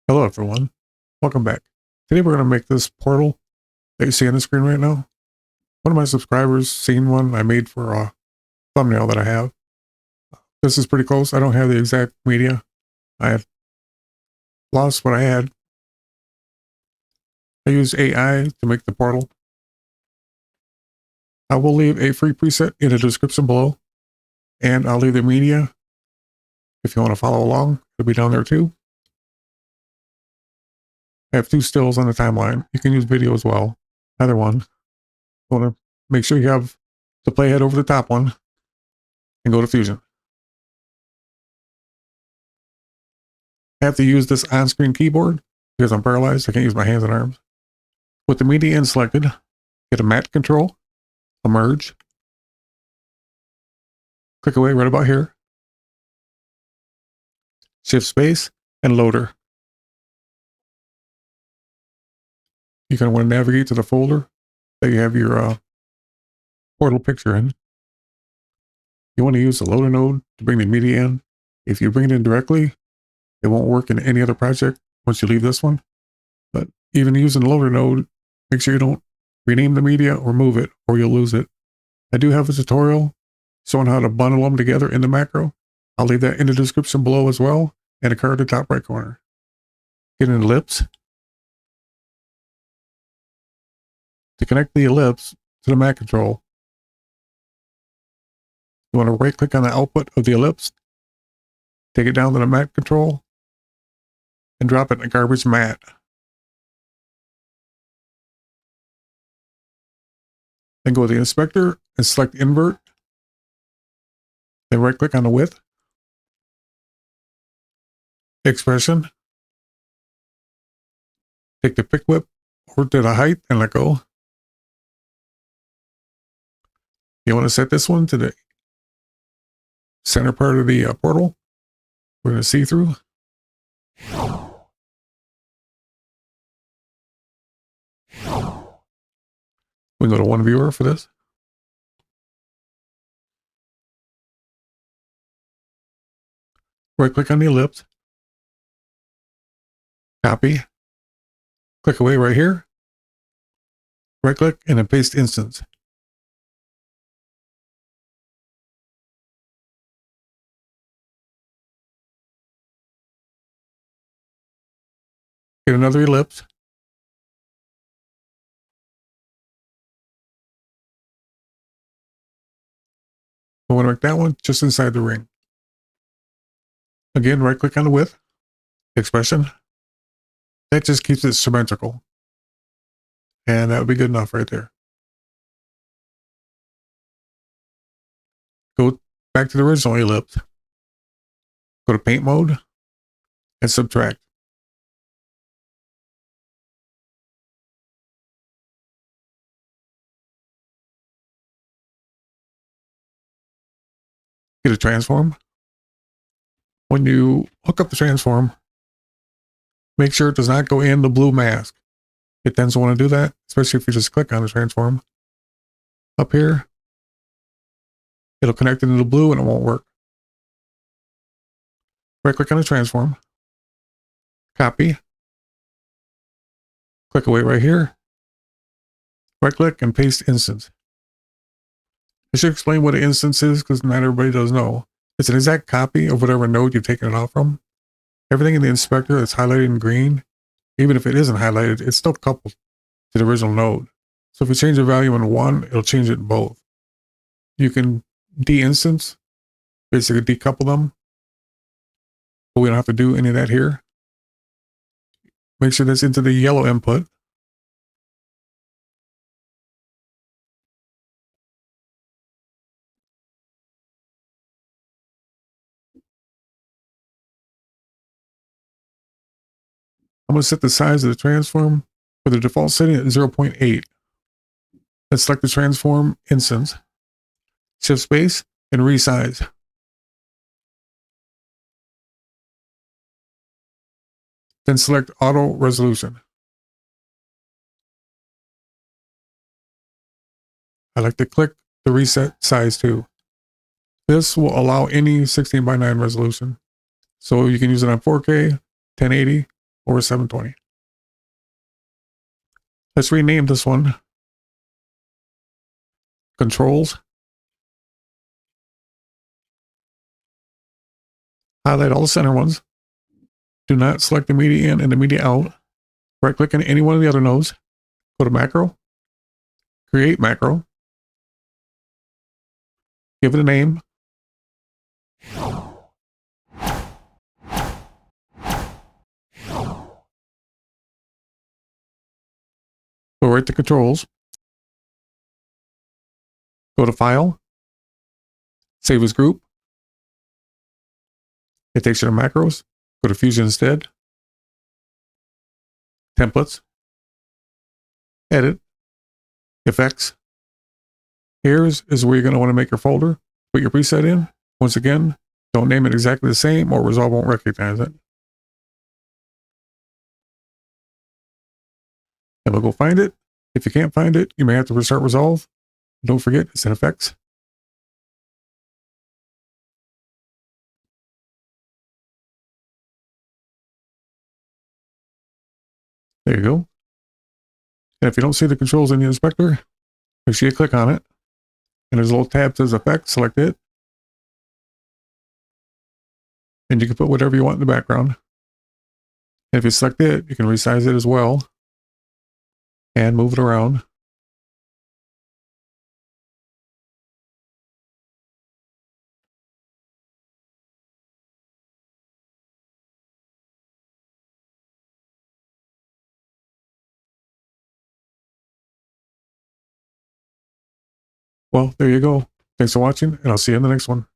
Hello everyone, welcome back. Today we're going to make this portal that you see on the screen right now. One of my subscribers seen one I made for a thumbnail that I have. This is pretty close. I don't have the exact media. I have lost what I had. I used AI to make the portal. I will leave a free preset in the description below, and I'll leave the media if you want to follow along. It'll be down there too. I have two stills on the timeline. You can use video as well, either one. You want to make sure you have the playhead over the top one and go to Fusion. I have to use this on-screen keyboard because I'm paralyzed. I can't use my hands and arms. With the media end selected, get a matte control, a merge, click away right about here, shift space, and loader. You're going to want to navigate to the folder that you have your portal picture in. You want to use the loader node to bring the media in. If you bring it in directly, it won't work in any other project once you leave this one. But even using the loader node, make sure you don't rename the media or move it, or you'll lose it. I do have a tutorial showing how to bundle them together in the macro. I'll leave that in the description below as well, and a card in the top right corner. Get an ellipse. To connect the ellipse to the Mac control, you want to right click on the output of the ellipse, take it down to the Mac control, and drop it in a garbage mat. Then go to the inspector and select invert. Then right click on the width, expression. Take the pick whip over to the height and let go. You want to set this one to the center part of the portal. We're going to see through. We can go to one viewer for this. Right click on the ellipse. Copy. Click away right here. Right click and then paste instance. Get another ellipse. I want to make that one just inside the ring. Again, right click on the width, expression. That just keeps it symmetrical. And that would be good enough right there. Go back to the original ellipse. Go to paint mode and subtract. Get a transform. When you hook up the transform, make sure it does not go in the blue mask. It tends to want to do that, especially if you just click on the transform. Up here, it'll connect into the blue and it won't work. Right click on the transform. Copy. Click away right here. Right click and paste instance. I should explain what an instance is because not everybody does know. It's an exact copy of whatever node you've taken it off from. Everything in the inspector that's highlighted in green, even if it isn't highlighted, it's still coupled to the original node. So if you change the value in one, it'll change it in both. You can de-instance, basically decouple them, but we don't have to do any of that here. Make sure that's into the yellow input. I'm going to set the size of the transform for the default setting at 0.8. Then select the transform instance, shift space, and resize. Then select auto resolution. I like to click the reset size too. This will allow any 16:9 resolution. So you can use it on 4K, 1080, or 720. Let's rename this one Controls. Highlight all the center ones. Do not select the media in and the media out. Right click on any one of the other nodes. Go to Macro. Create Macro. Give it a name. Go right to Controls. Go to File. Save as Group. It takes you to Macros. Go to Fusion instead. Templates. Edit. Effects. Here is where you're going to want to make your folder. Put your preset in. Once again, don't name it exactly the same or Resolve won't recognize it. And we'll go find it. If you can't find it, you may have to restart Resolve. Don't forget, it's in Effects. There you go. And if you don't see the controls in the inspector, make sure you click on it. And there's a little tab that says Effects, select it. And you can put whatever you want in the background. And if you select it, you can resize it as well. And move it around. Well, there you go. Thanks for watching, and I'll see you in the next one.